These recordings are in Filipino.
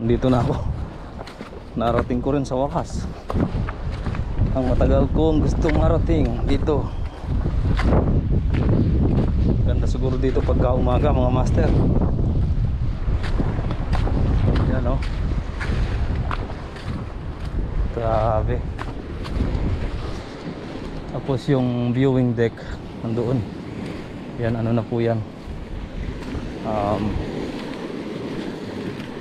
Nandito na ako. Narating ko rin sa wakas ang matagal kong gustong marating dito. Ganda siguro dito pagka umaga mga master. Yan o. Grabe. Tapos yung viewing deck nandoon. Yan, ano na po yan,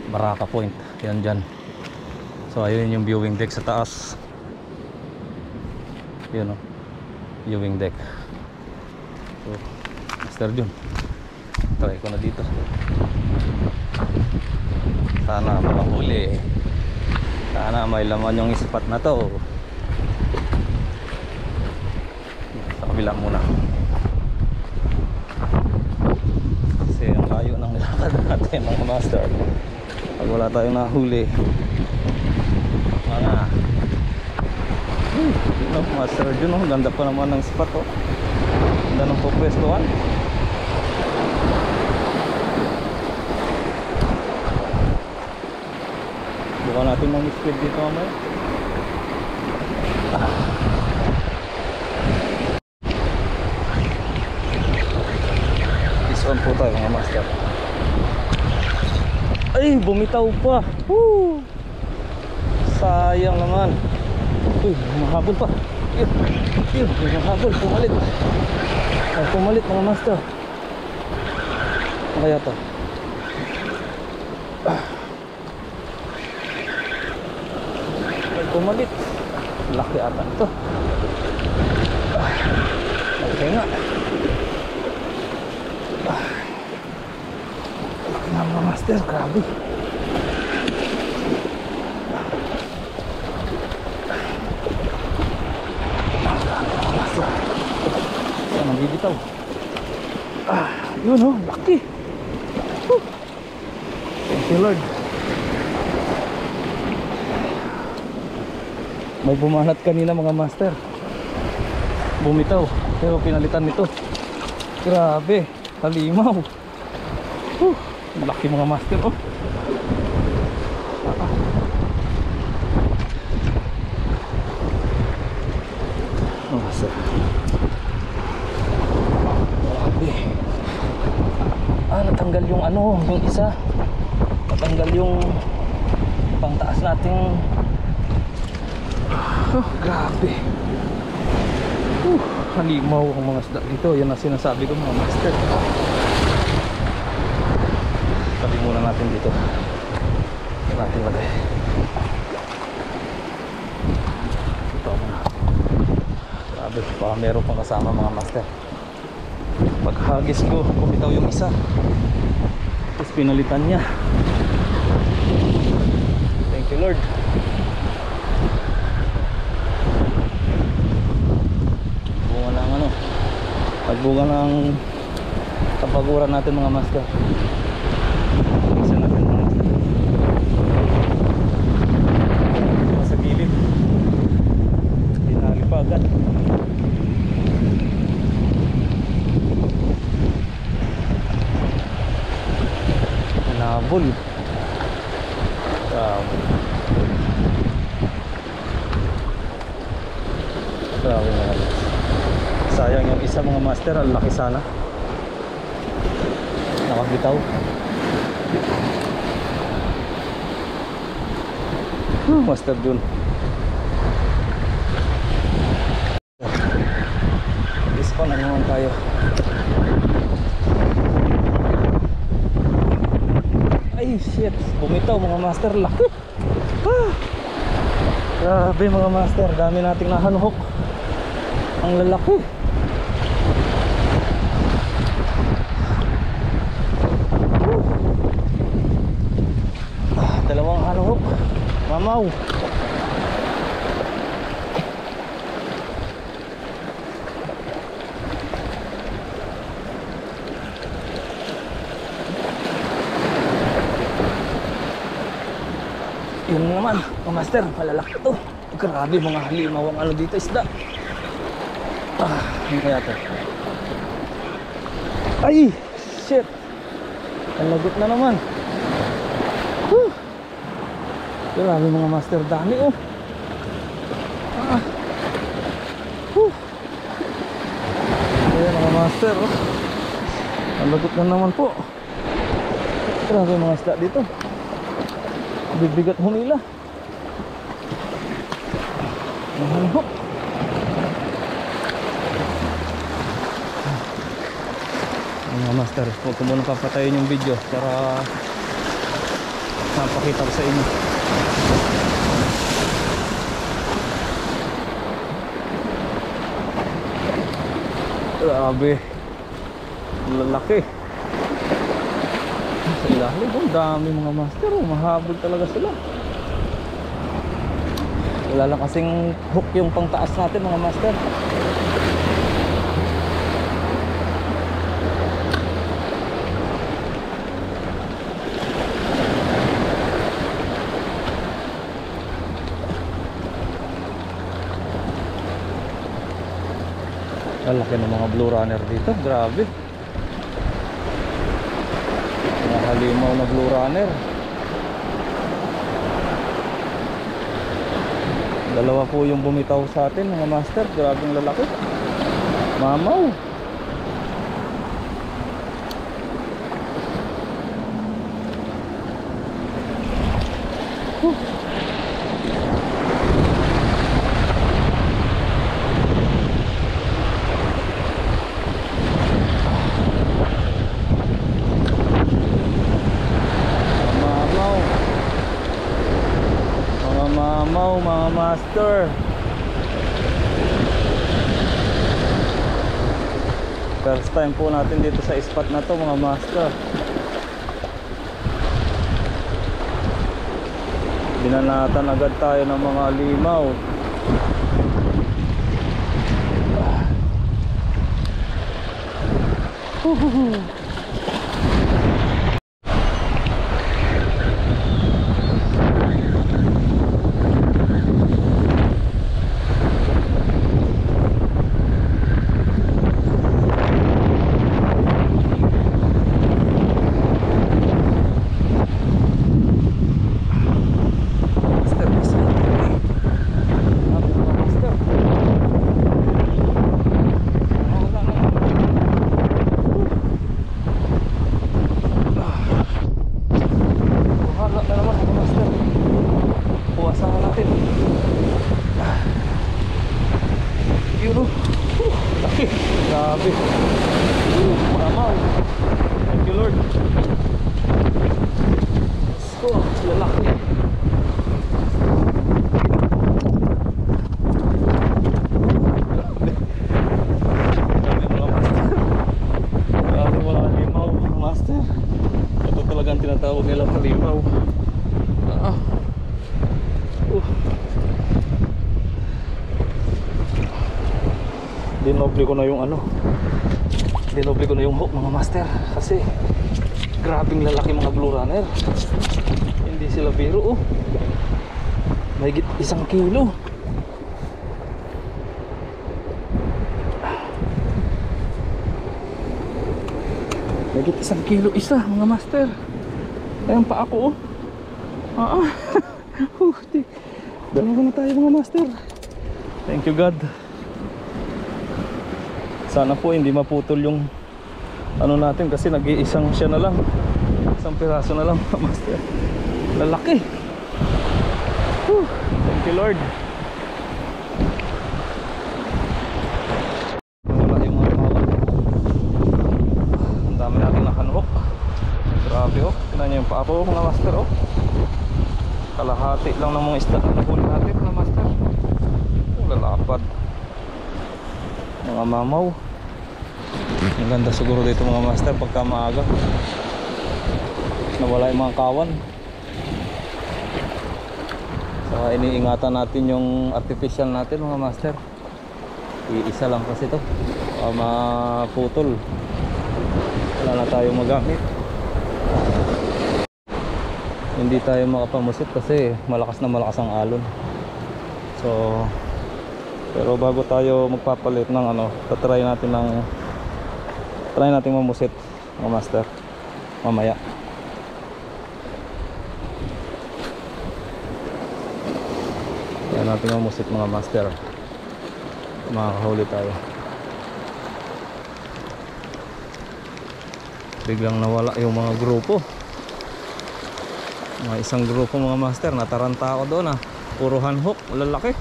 Baraka Point. Yan dyan. So ayun yung viewing deck sa taas. Yun o, viewing deck. So Master Jun, try ko na dito. Sana makahuli. Sana may laman yung spot na to. Sa kabila muna, kasi ang layo ng nilakad natin mga master. Pag wala tayong nahuli, mga Master Jun, oh, ganda pa naman ng spot, oh. Ganda ng pupwestuhan. Buka natin ng speed dito mamaya. This one po tayo mga master. Ay, bumitaw pa. Woo! Sayang naman. Uy, mahabol pa. Yun, mahabol, pumalit. Ay, pumalit mga master. Ano kaya to? Ay, pumalit. Laki ata ito. Okay nga. Laki nga mga master, grabe. Bibitaw. Yun oh, laki. Thank you Lord. May bumanat kanina mga master. Bumitaw, pero pinalitan nito. Grabe, halimaw. Laki mga master oh. Oh, master. Natanggal yung ano, yung isa. Natanggal yung pangtaas nating grabe. Halimaw ang mga isda dito. Yan ang sinasabi ko mga master. Tabi muna natin dito. Natin lagay. Ito muna. Grabe, baka meron pang kasama mga master. Paghagis ko, kumitaw yung isa. Tapos pinalitan niya. Thank you Lord. Bunga ng ano, pagbunga ng kapaguran natin mga master. Isa natin mga master. Sa gilid. Pinali pa agad. Nabol. Grabe na. Sayang yung isa mga master, ang laki sana. Nakabitaw. Master Jun. This one, ano naman tayo? Ay shit, bumitaw mga master, laki. Grabe mga master, dami nating nahanhok. Ang lalaki. Dalawang hanhok. Mamaw. Yun naman, mga master, malalaki to. Grabe mga halimaw ang ano dito, isda. Ano kaya to? Ay, shit. Ang lagot na naman. Grabe mga master, dami oh. Ayan mga master oh. Ang lagot na naman po. Grabe mga isda dito. Bibigat ho nila. Mahanghok. Mga master, huwag ko muna papatayin yung video para napakita ko sa inyo. Grabe, lalaki. Sa ilalim, ang dami mga master, mahabol talaga sila. Wala lang kasing hook yung pangtaas natin mga master. Laki ng mga blue runner dito, grabe. Mga halimaw na blue runner. Dalawa po yung bumitaw sa atin mga master, grabeng lalaki. Mamaw. Mga master, first time po natin dito sa spot na to mga master. Binanatan agad tayo ng mga limaw. Grabe. Mamaw. Thank you Lord. So, lalaki. Grabe mga halimaw, master. Ito talaga ang tinatawag nilang halimaw. Dinoble ko na yung dinoble ko na yung hook mga master, kasi grabing lalaki mga blue runner. Hindi sila biro oh. Mahigit 1 kilo. Mahigit 1 kilo isa mga master. Ayan pa ako oh. Dalawa na tayo mga master. Thank you God. Sana po hindi maputol yung natin, kasi nag-iisang siya na lang. Isang piraso na lang master. Lalaki. Thank you Lord. Wala yung mga kawan. Ang dami natin nakanuhok. Grabe oh. Tignan nyo yung pako mga master oh. Kalahati lang ng mga isda na nahuli natin mga master. Lalapad. Mga mamaw. Ang ganda siguro dito mga master pagka maaga. Nawala yung mga kawan. Saka iniingatan natin yung artificial natin mga master. Iisa lang kasi ito. Maputol. Wala na tayong magamit. Hindi tayo makapamusit kasi malakas na malakas ang alon. So pero bago tayo magpapalit ng try natin mamusit mga master mamaya. natin mamusit mga master. Makakahuli tayo. Biglang nawala yung mga grupo. Mga isang grupo mga master, nataranta ako doon puro handhook, lalaki.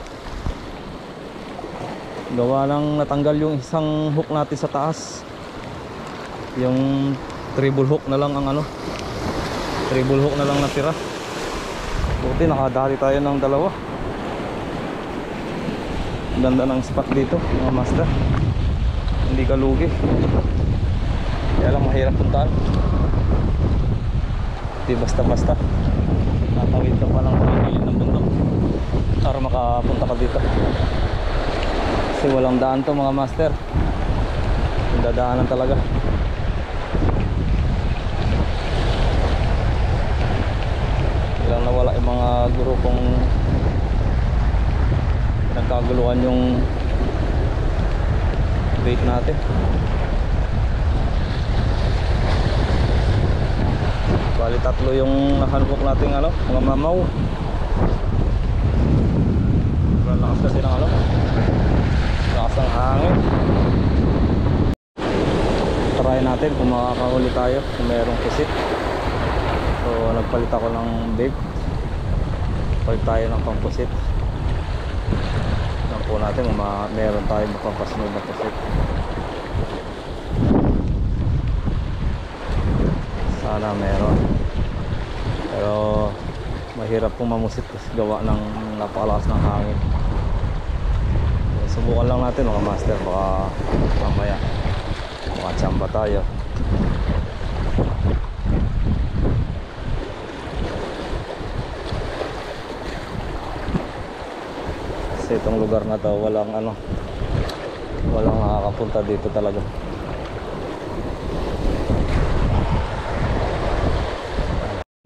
Gawa lang natanggal yung isang hook natin sa taas. Yung treble hook na lang ang treble hook na lang natira. Buti nakadali tayo ng dalawa. Ganda ng spot dito mga master. Hindi ka lugi. Kaya lang mahirap puntaan. Hindi basta-basta. Tatawid ka pa ng gilid ng bundok para makapunta ka dito. Kasi walang daan to mga master. Yung dadaanan talaga. Ilang nawala yung mga grupong nagkaguluhan yung bait natin. Bali tatlo yung nahanbok nating mga mamaw. Lakas kasi ng lakas ng hangin. Try natin kung makakahuli tayo kung merong pusit. So nagpalit ako ng bait. Palit tayo ng pampusit. Tignan po natin kung meron tayo mapapasunod na pusit. Sana meron. Pero mahirap pong mamusit kasi gawa ng napakalakas ng hangin. Subukan lang natin mga master, baka mamaya makachamba tayo. Kasi itong lugar na to walang nakakapunta dito talaga.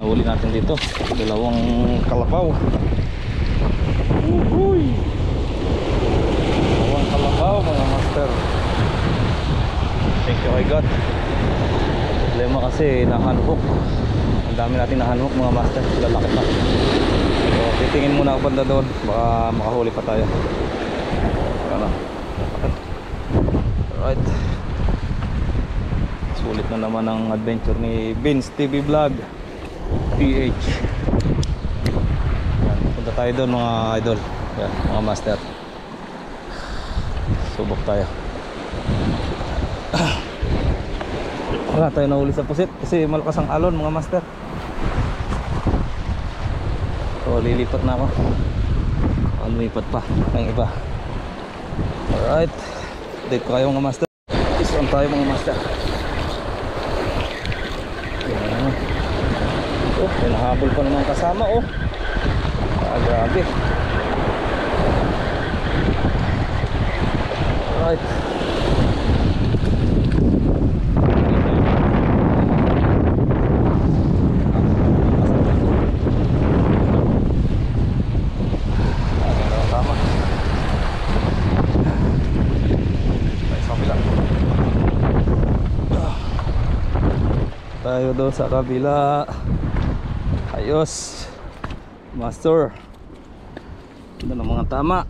Nahuli natin dito dalawang kalabaw. Uhuy! Dalawang kalabaw mga master. Thank you kay God. Problema kasi nahanhook. Ang dami natin nahanhook mga master. Lalaki pa. So titingin muna ako banda doon. Baka makahuli pa tayo. Alright. Sulit na naman ang adventure ni Vince TV Vlog PH. Yan, punta tayo doon mga idol. Yan, mga master. Subok tayo. Wala tayo nahuli sa pusit kasi malakas ang alon mga master. So lilipat na ako. Lumipat pa ang iba. Alright, update ko kayo mga master. Isang tayo mga master. Yan. Oh, may nahabol pa naman kasama oh. Grabe. Alright. Tayo doon sa kabila. Ayos master. Ito ng mga tama.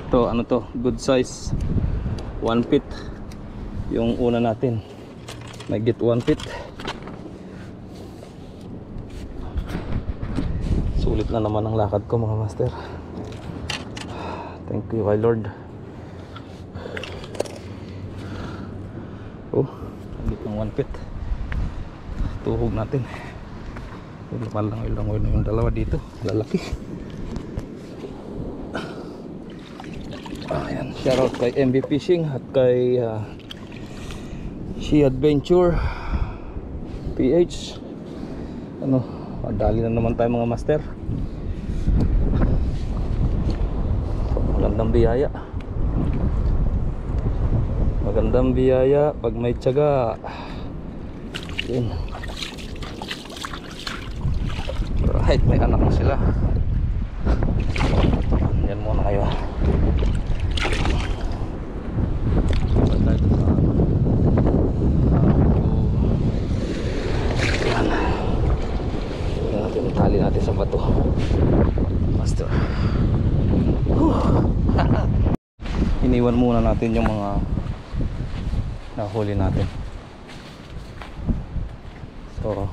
Ito ano to, good size 1 feet. Yung una natin may get 1 feet. Sulit na naman ang lakad ko mga master. Thank you kay Lord. Oh, get ng 1 feet. Tuhog natin. Ilang yung dalawa dito. Lalaki. Ayan. Shoutout kay MB Fishing at kay She Adventure PH. Madali na naman tayo mga master. Magandang biyaya. Magandang biyaya pag may tiyaga. Yun. Right, may anak na sila. Yan muna kayo. Yan natin tayo. Tali natin sa bato. Master. Iniwan muna natin yung mga nahuli natin. So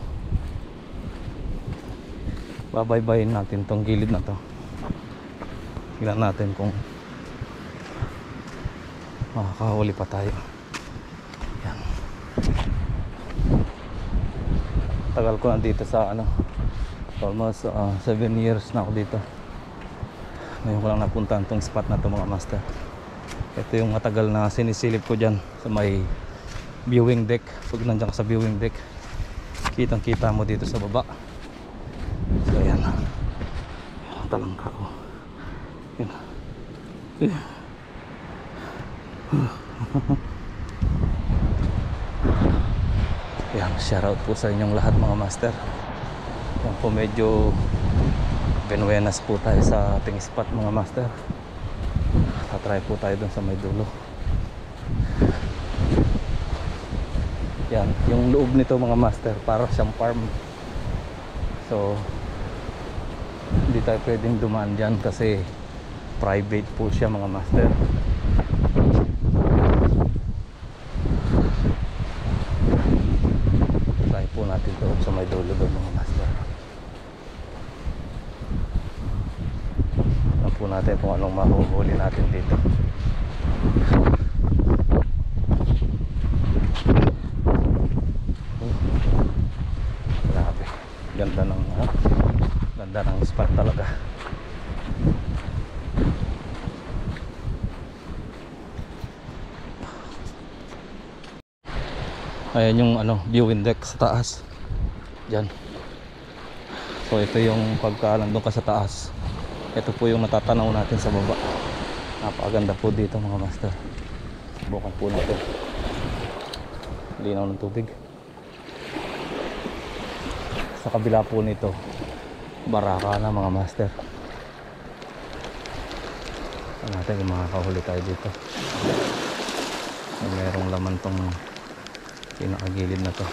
babaybayin natin tong gilid na to. Tignan natin kung makakahuli pa tayo. Yan. Tagal ko na dito sa almost 7 years na ako dito. Ngayon ko lang napuntahan tong spot na to mga master. Ito yung matagal na sinisilip ko dyan sa may viewing deck. Pag nandiyan ka sa viewing deck, kitang kita mo dito sa baba. So yan, talangka ko. Yan. Yan, shoutout po sa inyong lahat mga master. Yan po, medyo benuenas po tayo sa ating spot mga master. Tatry po tayo dun sa may dulo. Yan, yung loob nito mga master, para siyang farm. So hindi tayo pwedeng dumaan dyan kasi private po siya mga master. Try po natin ito sa may dulo doon mga master. Alam po natin kung anong mahuhuli natin dito. Grabe, ganda ng spot talaga. Ayan yung viewing deck sa taas dyan. So ito yung pagka nandun ka sa taas, ito po yung natatanaw natin sa baba. Napakaganda po dito mga master. Subukan po natin. Linaw ng tubig. Sa kabila po nito, baraka na mga master. Saan natin kung makakahuli tayo dito. Merong laman tong pinakagilid na to.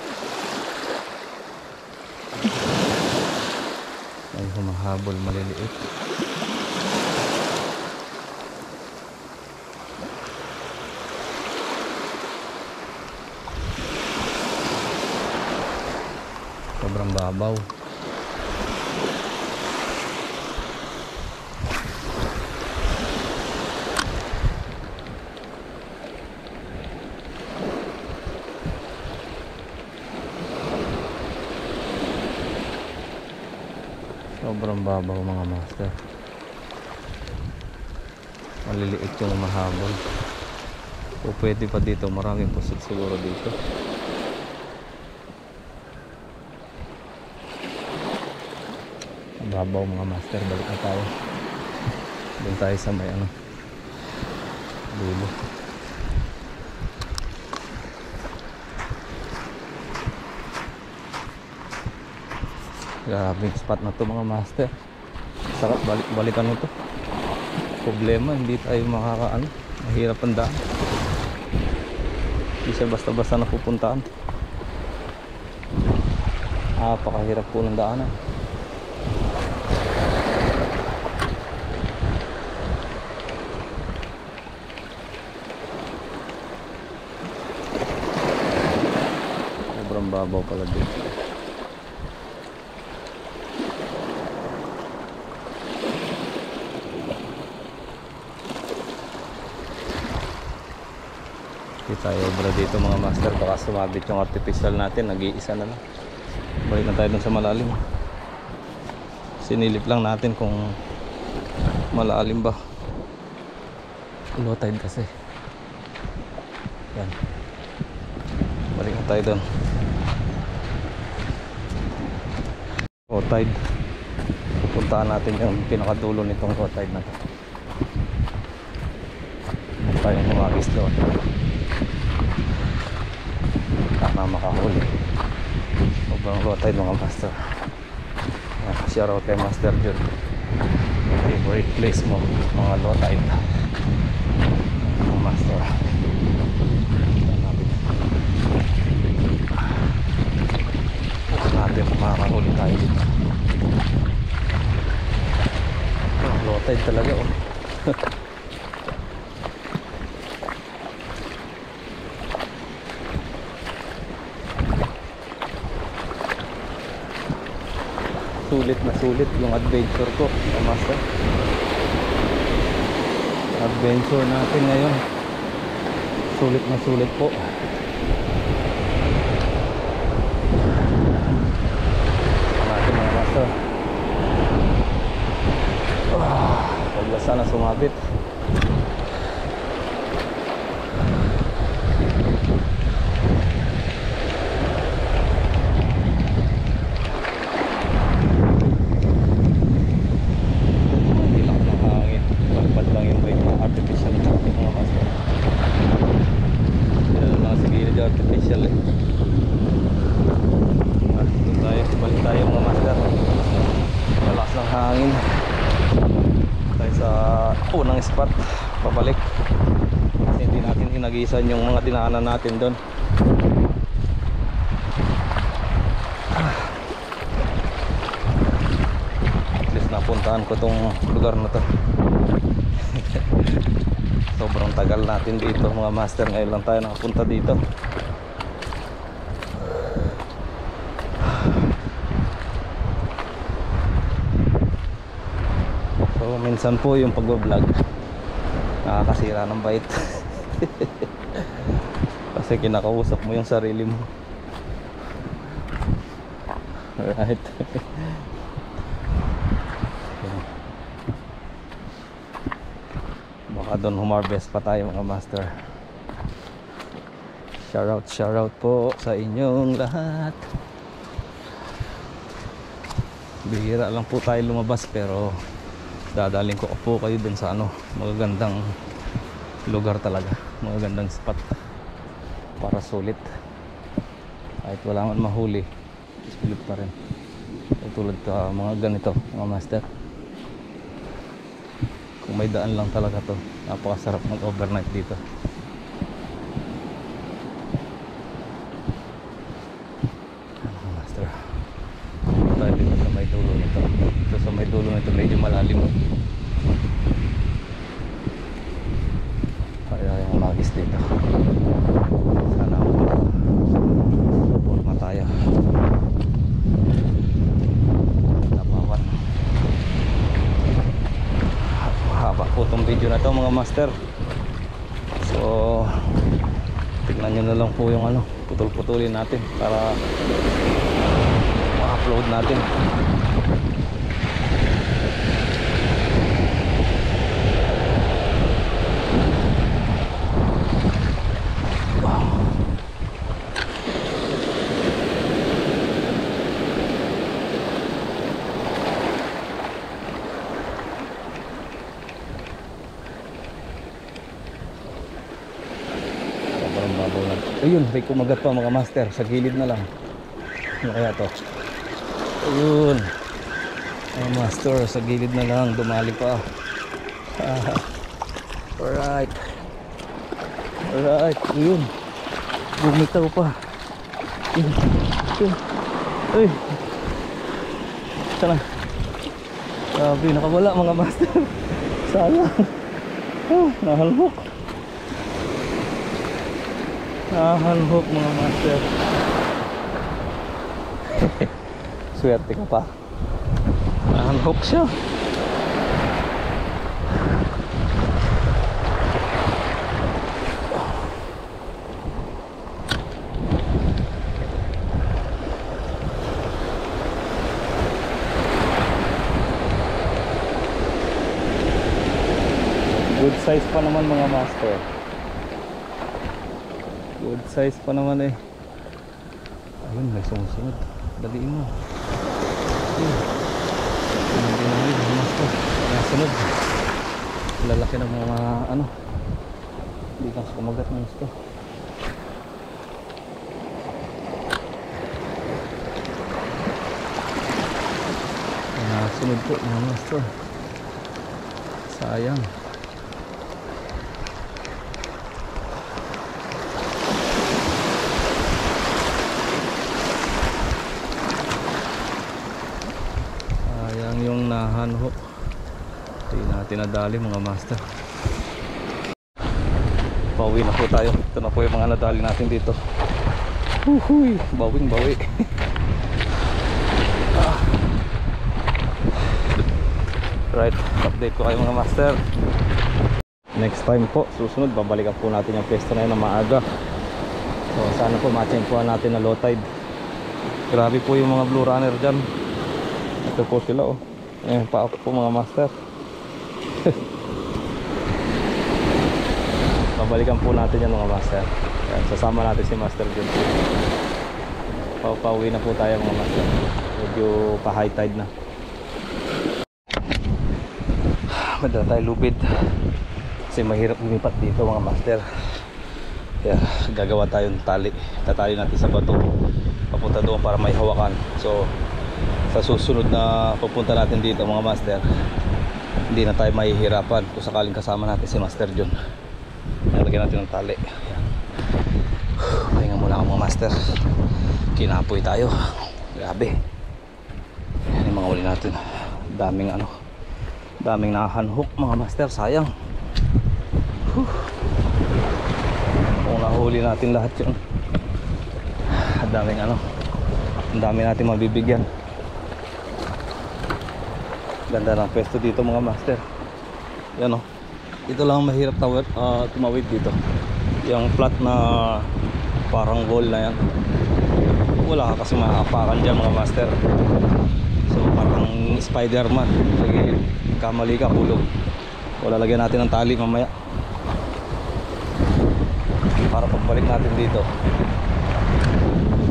May humahabol maliliit. Sobrang babaw. Sobrang babaw mga master. Maliliit yung mahabol. O pwede pa dito, maraming pusod siguro dito. Babaw mga master, balik na tayo. Doon tayo sa may dulo. Grabing spot na to mga master. Sarap balikan ito. Problema, hindi tayo mahirap ang daan. Hindi siya basta-basta napupuntaan. Napakahirap po ng daanan. Sobrang babaw pala dito. Tayo obra dito mga master, baka sumabit yung artificial natin, nag-iisa na lang. Balik na tayo dun sa malalim. Sinilip lang natin kung malalim ba. Low tide kasi. Yan, balik na tayo dun. Low tide, puntaan natin yung pinakadulo nitong low tide na to. Tayo kumagis doon. Sana makahuli. Sobrang low tide mga master. Shoutout kay Master Jun. Favorite place mo mga low tide mga master. Natin kung makakahuli tayo dito. Low tide talaga oh. Sulit na sulit yung adventure ko, master. Adventure natin ngayon. Sulit na sulit po. Natin mga master. Pagla sana sumabit. Artificial eh. Dito tayo, balik tayo mga master. Malakas ng hangin. Tayo sa unang spot, pabalik. Kasi hindi natin inagisan yung mga dinaanan natin doon. At least napuntahan ko tong lugar na to. Sobrang tagal natin dito mga master. Ngayon lang tayo nakapunta dito. So minsan po yung pag-vlog nakakasira ng bait. Kasi kinakausap mo yung sarili mo. Alright. Baka doon humarbest pa tayo mga master. Shoutout po sa inyong lahat. Bihira lang po tayo lumabas pero dadaling ko po kayo dun sa ano, magagandang lugar talaga, magagandang spot para sulit. Kahit wala man mahuli, sulit pa rin. Tulad ka mga ganito mga master. Kung may daan lang talaga to, napakasarap mag overnight dito. Mga master, tayo dito sa may dulo nito. Dito sa may dulo nito medyo malalim. Kaya yung magis dito. Sana support na tayo. Napawan. Haba po itong video na to mga master. So tignan nyo na lang po yung ano, putol-putulin natin para ma-upload natin. Ayun, may kumagat pa mga master sa gilid na lang. Ano kaya to? Ayun, mga master sa gilid na lang, dumali pa. Alright. Alright, ayun, bumitaw pa. Ay, sana sabi nakawala mga master. Sayang. Nahalmok. Nahalmok mga master. Swerte ka pa. Nahalmok siya. Good size pa naman mga master. Good size pa naman eh. Ayun, may sumusunod. Daliin mo. Hindi na rin mga master. Nasunod. Lalaki ng mga ano. Hindi kang kumagat ng gusto. Nasunod po mga master. Sayang. yung nahanho. Hindi natin nadali mga master. Pauwi na po tayo. Ito na po yung mga nadali natin dito. Uhuy, bawing bawi. Right, update ko kayo mga master. Next time po, susunod babalikan po natin yung pwesto na yun na maaga. So sana po ma-champuan natin na low tide. Grabe po yung mga blue runner dyan. Ito po sila oh. Ayan pa ako po mga master. Babalikan po natin yan mga master. Ayan, sasama natin si master dyan. Pauwi na po tayo mga master. Medyo pa high tide na. Madala tayo lubid kasi mahirap lumipat dito mga master. Kaya gagawa tayong tali. Tatali natin sa bato papunta doon para may hawakan. So sa susunod na pupunta natin dito mga master, hindi na tayo mahihirapan kung sakaling kasama natin si Master John. Nalagyan natin ng tali. Pahinga muna ako mga master. Kinapoy tayo. Grabe. Yan yung mga uli natin. Daming ano, daming nakahanhook mga master, sayang. Kung nahuli natin lahat yun, daming ano, ang dami natin mabibigyan. Ganda ng pwesto dito mga master. Yan o, ito lang mahirap tumawid dito. Yung flat na parang wall na yan, wala ka kasi maapakan dyan mga master. So parang Spider-Man, sige, kamali ka, hulog. Wala, lagyan natin ng tali mamaya para pagbalik natin dito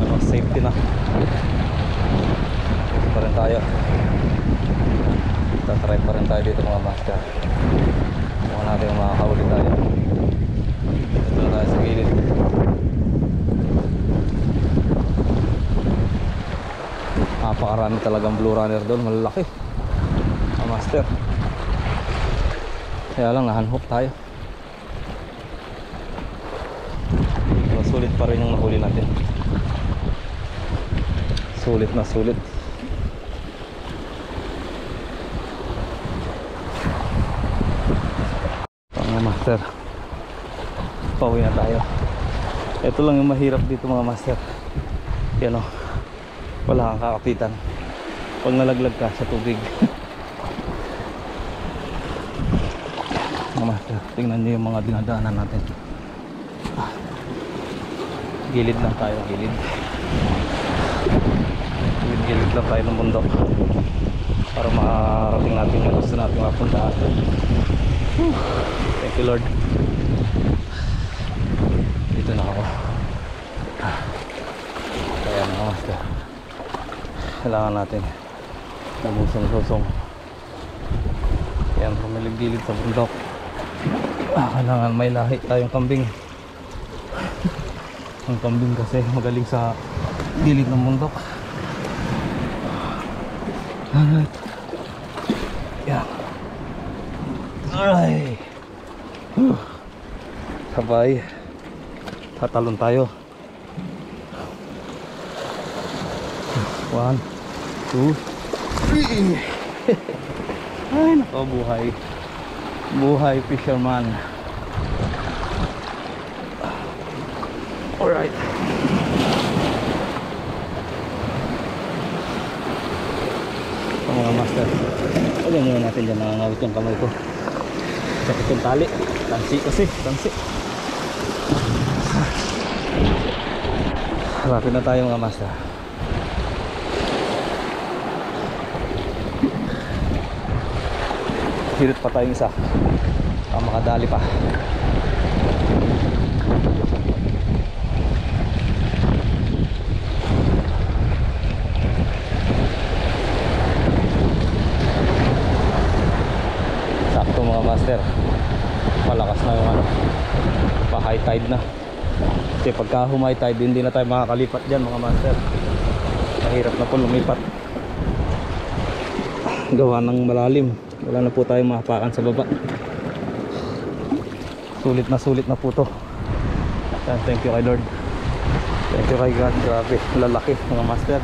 ano, safety na. Ito pa rin tayo, tatry pa rin tayo dito mga master. Mukha natin makakahuli tayo. Ito na tayo sa gilid. Napakarami talagang blue runner doon, malalaki mga master. Kaya lang nahanhook tayo. Pero sulit pa rin yung nahuli natin. Sulit na sulit. Mga master, pauwi na tayo. Ito lang yung mahirap dito mga master. Yan o, wala kang kakapitan pag nalaglag ka sa tubig. Mga master, tingnan nyo yung mga dinadaanan natin. Gilid lang tayo, gilid. Gilid lang tayo ng bundok para makarating natin yung gusto natin mapuntaan. Thank you Lord. Dito na ako. Kaya mga master, kailangan natin lumusong-lusong. Yan, pumilig-gilid sa bundok. Kailangan may lahi tayong kambing. Ang kambing kasi magaling sa gilid ng bundok. Alright. Yan. Ay. Sabay. Tatalon tayo. 1, 2, 3. Ay nako, buhay. Buhay fisherman. Alright. Mga master, huwag muna natin dyan, nangangawit yung kamay ko. Sakit yung tali. Tansi kasi, tansi. Harapin na tayo mga master. Hirit pa tayong isa. Makadali pa. Sakto mga master. Malakas na yung ano, pa high tide na. Kasi pagka humay tide, hindi na tayo makakalipat dyan mga master. Mahirap na po lumipat. Gawa ng malalim. Wala na po tayong mahapakan sa baba. Sulit na po to. Thank you kay Lord. Thank you kay God. Grabe, lalaki mga master.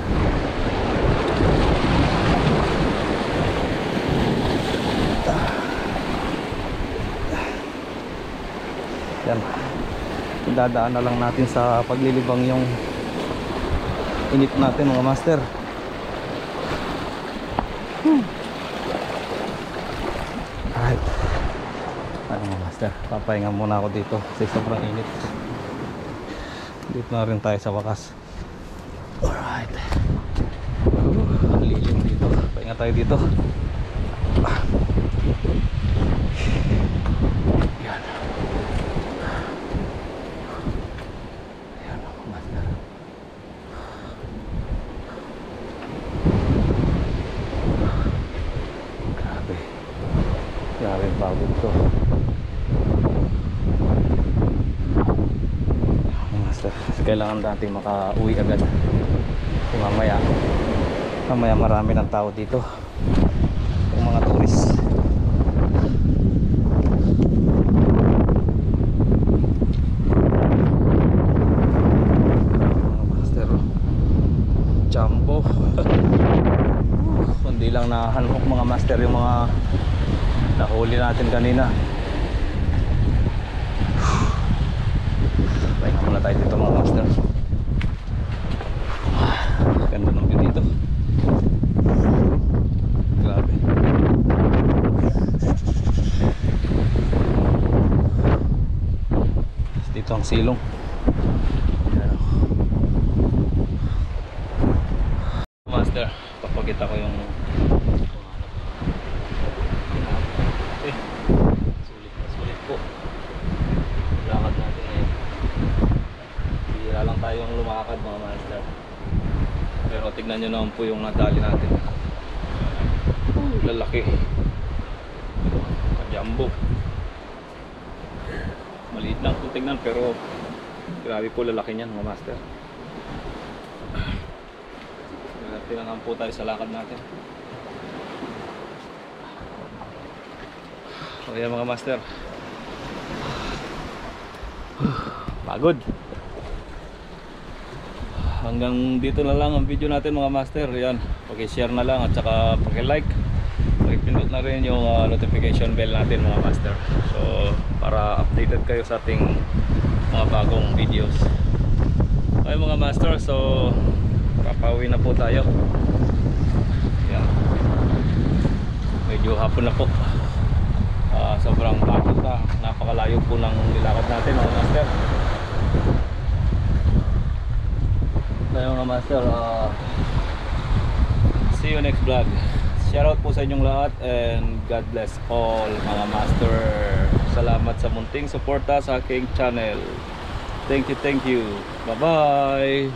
Yan. Dadaan na lang natin sa paglilibang yung inip natin mga master. Alright. Ano mga master, papahinga muna ako dito kasi sobrang init. Dito na rin tayo sa wakas. Alright. Ang lilim dito. Pahinga tayo dito. Yan. Yan mga master. Grabe. Grabe pagod ko. Master, kailangan natin makauwi agad. Kasi mamaya marami ng tao dito. Yung mga turis. Mga master, jumbo. Kundi lang nahanok mga master yung mga nahuli natin kanina. Pahinga muna tayo dito mga master. Ganda ng view dito. Grabe. Dito ang silong. Master, papakita ko yung sulit po lakad natin ngayon. Bihira lang tayong lumakad mga master, pero tignan nyo naman po yung nadali natin. Lalaki, jumbo. Maliit lang kung tignan, pero grabe po lalaki niyan mga master. Tinangan po tayo sa lakad natin. So yan mga master, pagod. Hanggang dito na lang ang video natin mga master. Yan, paki-share na lang at saka paki-like, paki-pindot na rin yung notification bell natin mga master, so para updated kayo sa ating mga bagong videos. Okay mga master, so papauwi na po tayo. Yan, medyo hapon na po. Sobrang pagod na, napakalayo po ng nilakad natin mga master. Kaya mga master, see you next vlog. Shoutout po sa inyong lahat and God bless all mga master. Salamat sa munting suporta sa aking channel. Thank you. Bye bye.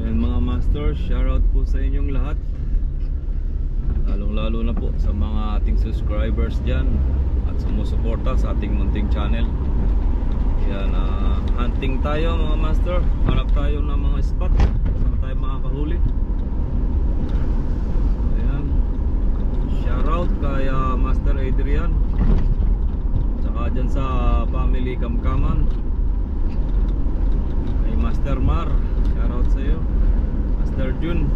And mga master, shoutout po sa inyong lahat, lalong lalo na po sa mga ating subscribers dyan at sumusuporta sa ating munting channel. Yan, hunting tayo mga master, hanap tayo ng mga spot para tayo makakahuli. Ayan, shoutout kay Master Adrian, tsaka dyan sa family Kamkaman, kay Master Mar, shoutout sa iyo. Master Jun,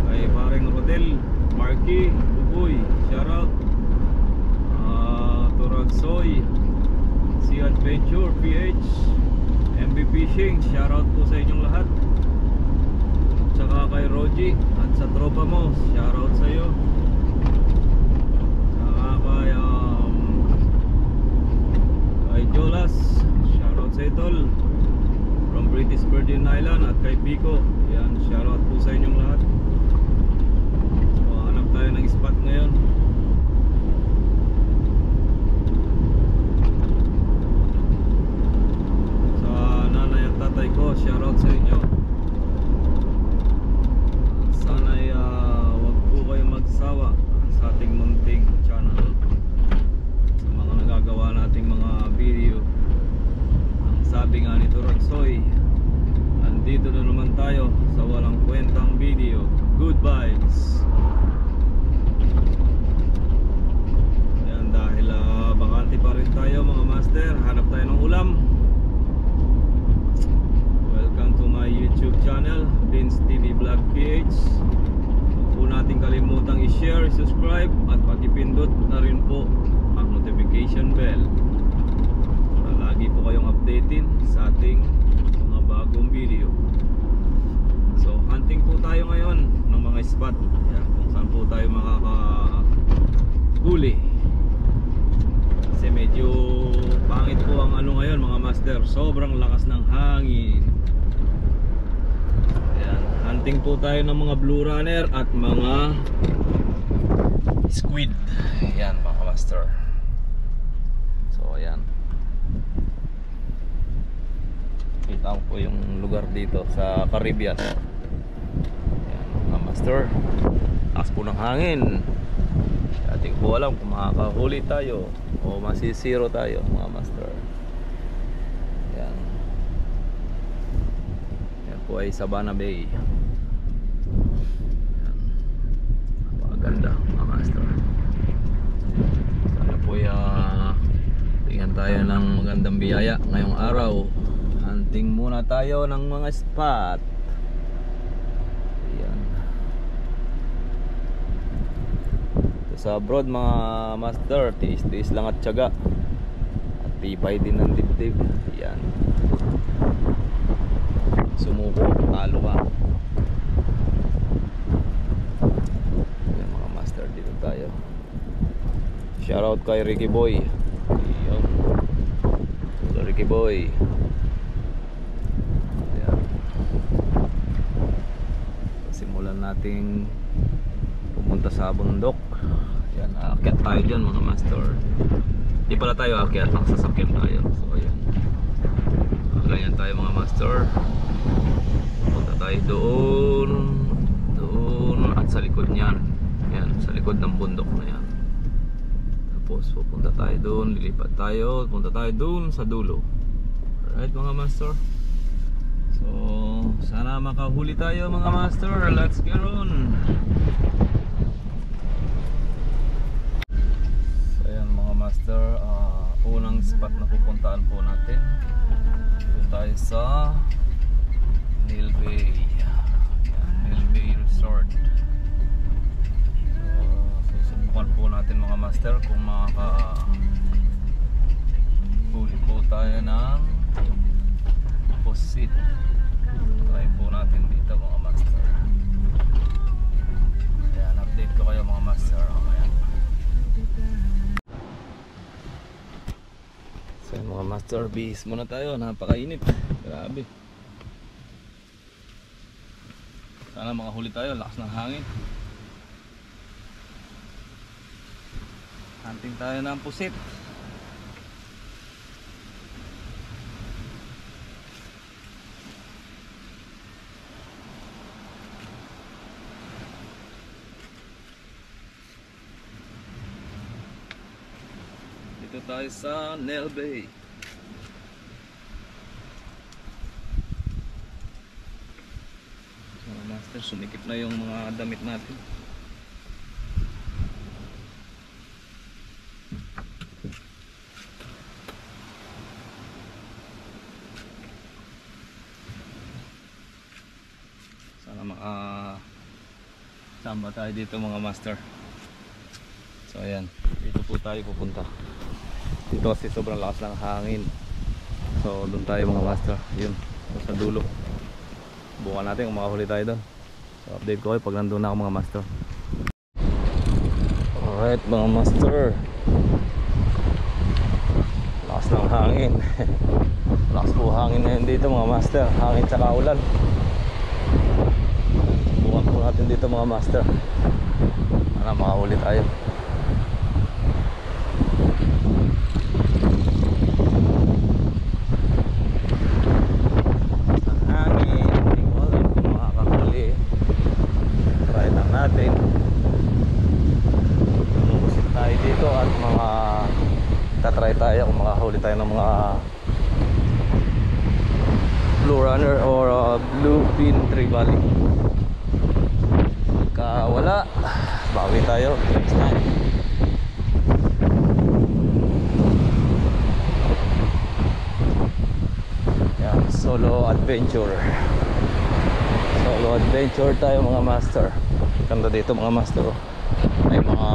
kay paring Rodel, Marky, Buboy, shoutout. Turagsoy, Sea Adventure PH, MB Fishing, shoutout po sa inyong lahat. Tsaka kay Roji at sa tropa mo, shoutout sa iyo. Tsaka kay Jolas, shoutout sa itol from British Virgin Island, at kay Pico, yan, shoutout po sa inyong lahat. So hanap tayo ng spot ngayon. Tatay ko, shoutout sa inyo. Sana'y wag po kayo magsawa sa ating munting channel, sa mga nagagawa nating mga video. Ang sabi nga ni Turansoy, andito na naman tayo sa walang kwentang video. Good vibes. Ayan, dahil bakante pa rin tayo mga master, hanap tayo ng ulam. Welcome to my YouTube channel, Vince TV Vlog PH. Huwag po natin kalimutang i-share, subscribe at pakipindot na rin po ang notification bell lagi po kayong updated sa ating mga bagong video. So hunting po tayo ngayon ng mga spot. Yan, kung saan po tayo makakahuli. Kasi medyo pangit po ang ano ngayon mga master. Sobrang lakas ng hangin. Yan, hunting po tayo ng mga blue runner at mga squid. Yan mga master. So ayan, kita ko po yung lugar dito sa Caribbean. Ayan mga master, taas po ng hangin. Ating po alam kung makakahuli tayo o masisiro tayo mga master. Ayan, yan po ay Sabana Bay. Ayan, napakaganda mga master. Sana po tingnan tayo ng magandang biyaya ngayong araw. Hunting muna tayo ng mga spot. Ayan. Sa abroad mga master, tiis-tiis lang at tiyaga. At tibay din ng dibdib. Ayan. Sumuko, talo ka. Ayan mga master, dito tayo. Shoutout kay Ricky Boy. Ayan. So Ricky Boy. Simulan nating pumunta sa bundok. Yan, aakyat tayo dyan mga master. Di pala tayo aakyat, magsasakyan tayo. So ayan, ganyan tayo mga master. Punta tayo doon at sa likod niyan. Yan, sa likod ng bundok na yan. Tapos pupunta tayo doon, lilipat tayo, punta tayo doon sa dulo. Alright mga master. So sana makahuli tayo mga master. Let's get on. So ayan mga master, unang spot na pupuntaan po natin. Doon tayo sa Neil Bay. Neil Bay Resort. So susubukan po natin mga master kung makahuli po tayo ng pusit. Try po natin dito mga master. Ayan, update ko kayo mga master. Ayan. So mga master, bihis muna tayo. Napakainit. Grabe. Sana makahuli tayo. Lakas ng hangin. Hunting tayo ng pusit. Dito tayo sa Neil Bay. Mga master, sumikip na yung mga damit natin. Sana makasamba tayo dito mga master. So ayan, dito po tayo pupunta. Dito kasi sobrang lakas ng hangin. So doon tayo mga master. Yun, sa dulo. Bukan natin kung makahuli tayo doon. So update ko kayo pag nandun na ako mga master. Alright mga master, lakas ng hangin. Lakas po hangin ngayon dito mga master. Hangin tsaka ulan. Bukan po natin dito mga master. Sana makahuli tayo. Natin lumusit tayo dito at tatry tayo kung makahuli tayo ng mga blue runner or blue fin trevally. Pagka wala, bawi tayo next time. Yan, solo adventure tayo mga master. Ganda dito mga master. May mga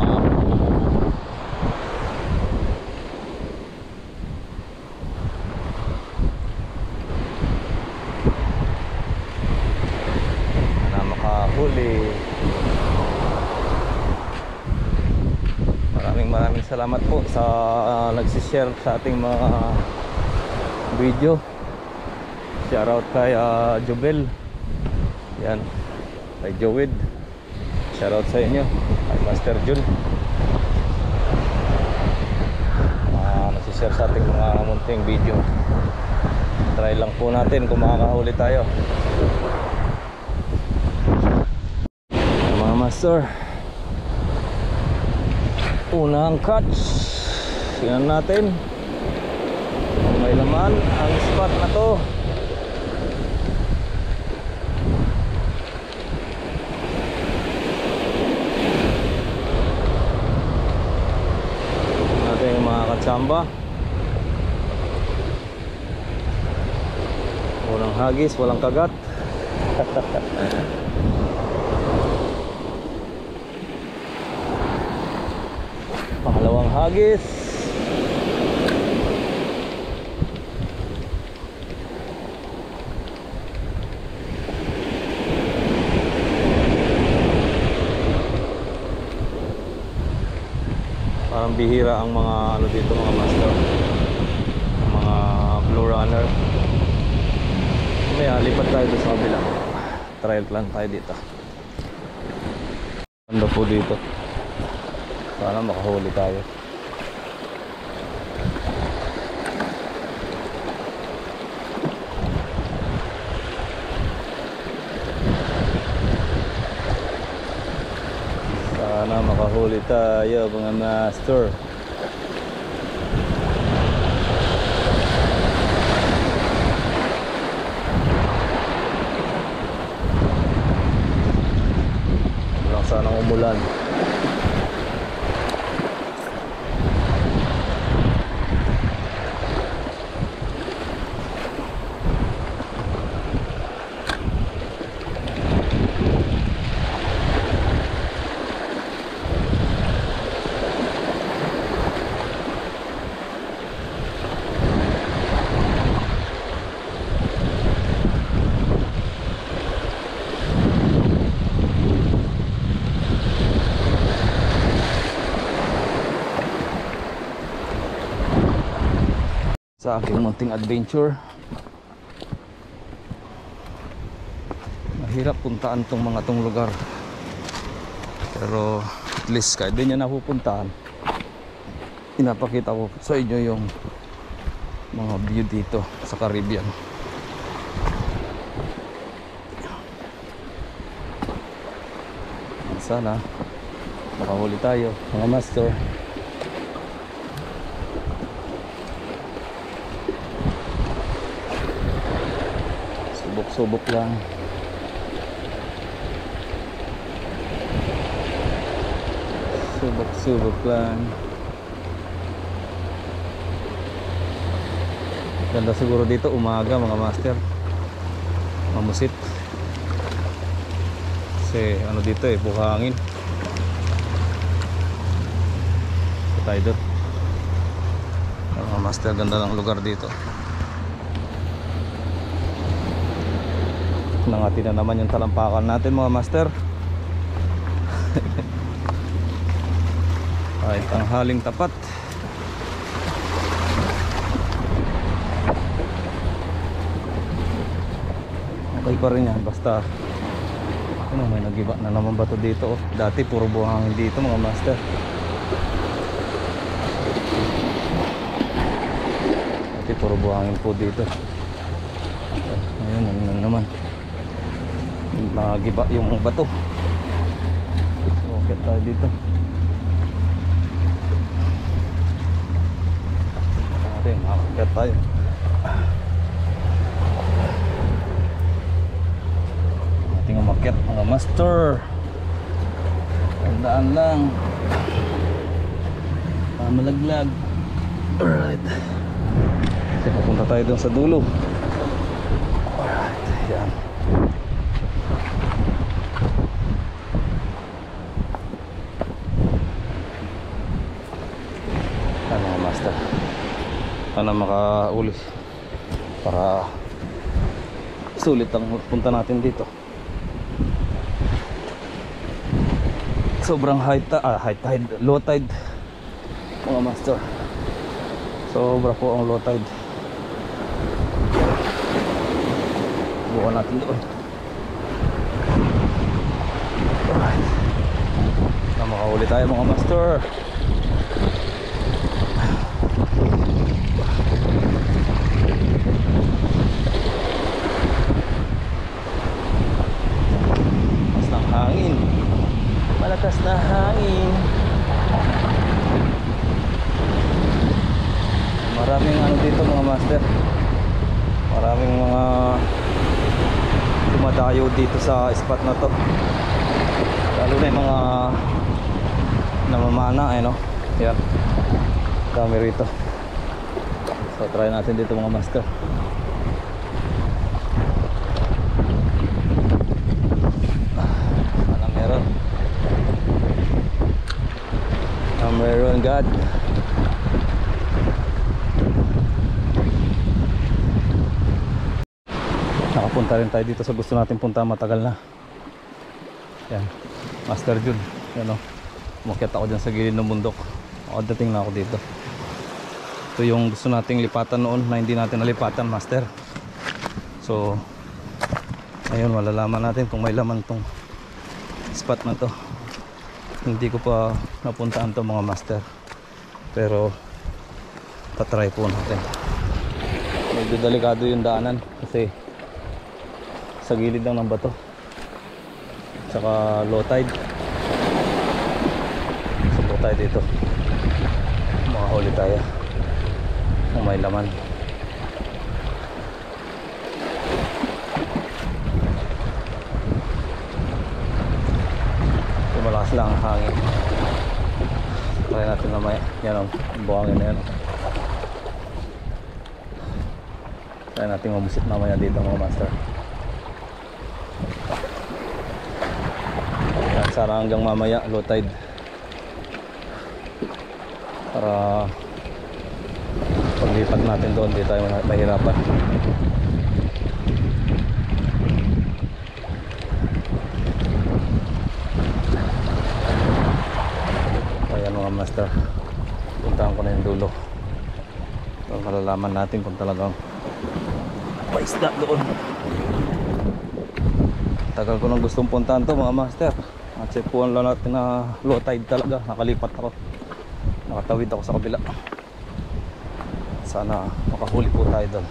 salamat po sa nagsishare sa ating mga video. Shoutout kay Jobel. Yan, kay Joed. Shoutout sa inyo. Kay Master Jun. Nagsishare sa ating mga munting video. Try lang po natin kung makakahuli tayo. Mga master, unang catch. Tingnan natin kung may laman ang spot na to. Natin yung mga katsamba. Walang hagis, walang kagat. Pangalawang hagis. Parang bihira ang mga ano dito, mga master, mga blue runner. Kaya lipat tayo sa kabila. Trial plan tayo dito. Ano po dito? Sana makahuli tayo. Sana makahuli tayo mga master. Walang sanang umulan. Sa aking munting adventure, mahirap puntaan tong mga tong lugar, pero at least kahit din yan napupuntahan, inapakita ko sa inyo yung mga view dito sa Caribbean. Sana makahuli tayo mga master. Subok lang. Subok lang. Ganda siguro dito umaga mga master. Mamusit. Kasi ano dito buhangin. Tayo doon. Mga master, ganda ng lugar dito. Nangati na naman yung talampakan natin mga master. Ay, tanghaling tapat. Okay pa rin yan, basta ano, may nagiba na naman ba to dito. Dati puro buhangin dito mga master. Dati puro buhangin po dito. Ngayon, ano naman, nagiba yung bato. Okay tayo dito. Makakit tayo. Ating umakyat mga master. Tandaan lang, malaglag. Alright, kasi papunta tayo dun sa dulo. Alright, yan. Mga master, sana makaulis para sulit ang punta natin dito. Sobrang high tide, low tide mga master. Sobra po ang low tide. Bukan natin doon. Alright. Na makahuli tayo mga master. Mas ng hangin. Malakas na hangin. Maraming ano dito mga master. Maraming mga dumadayo dito sa spot na to. Lalo na yung mga namamana no. Yan. Dami rito. So try natin dito mga master. Ano meron? Meron God. Nakapunta rin tayo dito sa gusto natin punta, matagal na. Yan, Master Jun. Yan o, umakyat ako dyan sa gilid ng bundok. Dating na ako dito. Ito yung gusto nating lipatan noon na hindi natin nalipatan, Master. So ayun, malalaman natin kung may laman tong spot na to. Hindi ko pa napuntaan to mga master, pero tatry po natin. Medyo delikado yung daanan kasi sa gilid lang ng bato, tsaka low tide. So tayo dito, makahuli tayo kung may laman. Malakas lang ang hangin. Try natin mamaya. Yan o, buhangin na yan. Try natin mabusit mamaya dito mga master. Yan, sana hanggang mamaya low tide, para paglipat natin doon di tayo mahirapan. Mga master, puntahan ko na yung dulo para malalaman natin kung talagang may isda doon. Tagal ko nang gustong puntahan to mga master. Check-puan lang natin na low tide talaga. Nakalipat ako, nakatawid ako sa kabila. Sana makahuli po tayo doon.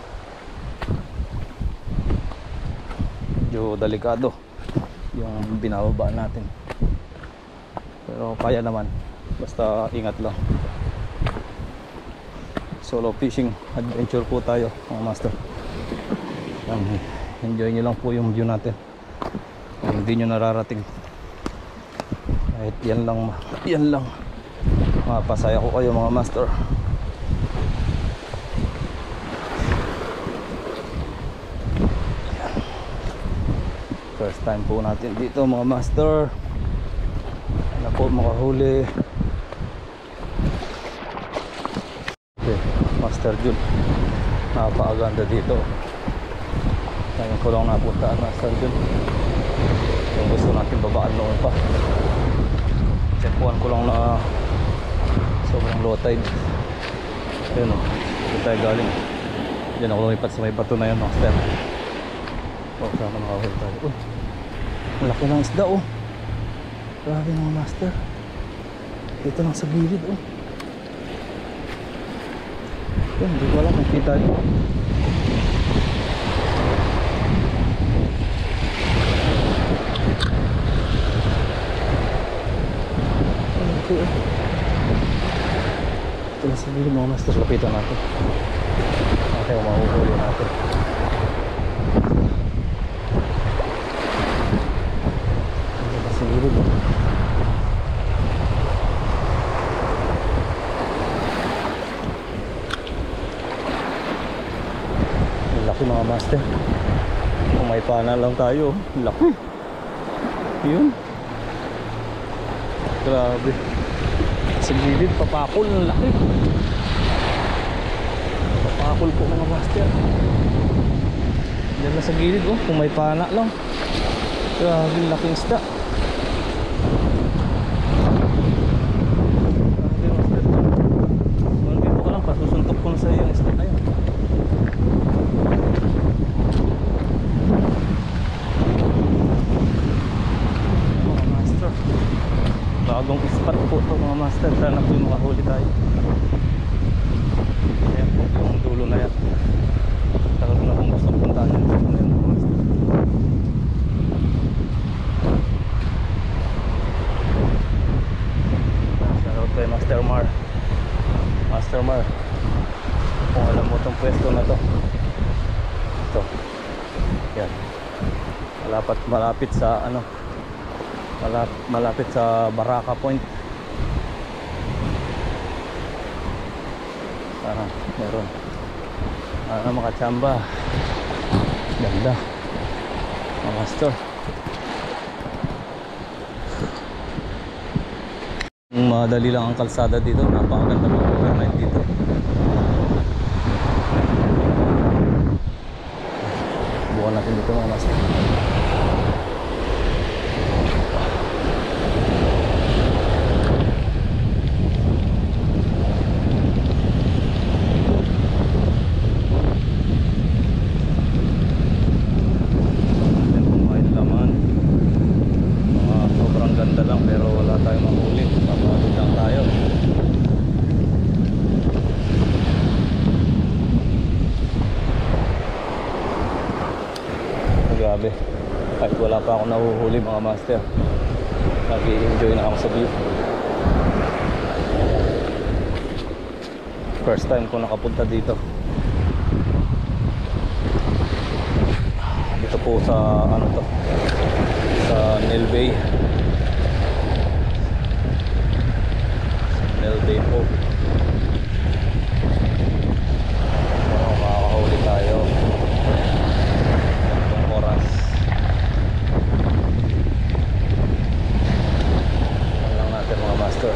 Medyo delikado yung binababa natin, pero kaya naman. Basta ingat lang. Solo fishing adventure po tayo mga master. Enjoy nyo lang po yung view natin. Kung hindi nyo nararating, kahit yan lang mapasaya ko kayo mga master. First time po natin dito mga master. Na po makahuli. Master Jun, napakaganda dito. Ngayon ko lang napuntaan Master Jun. Yung gusto natin babaan noon pa. Check-puan ko lang na sobrang low tide. Ayun o, doon tayo galing. Diyan ako lumipat sa may bato na yun Master. Sana makahuli tayo. Malaki ng isda oh. Grabe mga master. Dito lang sa gilid oh. Hindi ko alam kung kita nyo. Ito na sa gilid mga master. Lapitan natin. Natin kung mahuhuli natin. Ito na sa gilid oh. Laki mga master. Kung may pana lang tayo, laki. Yun. Grabe. Sa gilid, papakol ng laki. Papakol po mga master. Diyan na sa gilid oh, kung may pana lang. Grabe, laking isda. Grabe master. bagong spot po to mga master. Sana po yung makahuli tayo. Ayan po yung dulo na yan. Tagal ko na kung gusto puntahan yung dulo na yan mga master. Shoutout kay Master Mar. Master Mar, kung alam mo itong pwesto na to, ito yan, malapit sa ano, malapit sa Baraka Point. Sana meron makachamba. Ganda mga master. Madali lang ang kalsada dito, napakaganda ng overnight dito. Bukan natin dito mga master. Sobrang ganda lang pero wala tayong mahuli. Papagod lang tayo. Grabe, kahit wala pa ako nahuhuli mga master, nag-i-enjoy na ako sa view. First time ko nakapunta dito. Dito po sa ano to, sa Nel Bay. Nel Bay po. Makakahuli tayo ng oras. Yan lang natin mga master.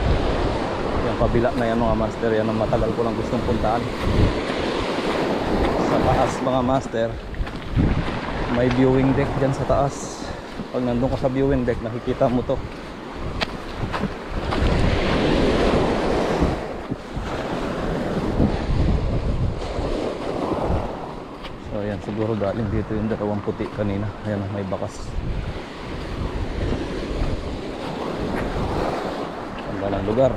Yung kabila na yan mga master, yan ang matagal ko lang gustong puntaan. Sa taas mga master, may viewing deck dyan sa taas. Pag nandun ka sa viewing deck, nakikita mo to. So ayan, siguro galing dito yung dalawang puti kanina. Ayan, may bakas. Ganda ng lugar.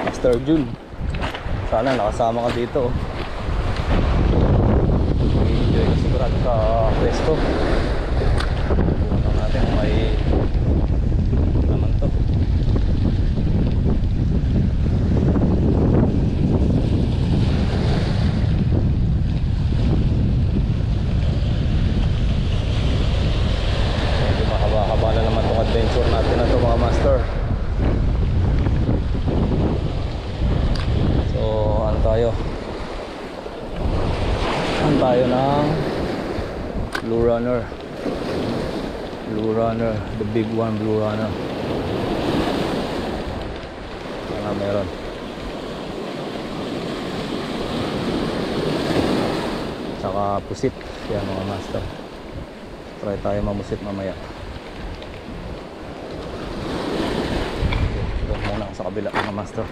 Master June, sana nakasama ka dito. I-enjoy ka sigurado sa pwesto. Pumunta natin, may naman to. Medyo mahaba-haba na naman itong adventure natin na ito mga master. So ano tayo? Ano tayo ng Blue Runner. Blue Runner, the big one, Blue Runner. Sana meron. Saka pusit. Yan mga master. Try tayo mamusit mamaya. Doon muna sa kabila mga master.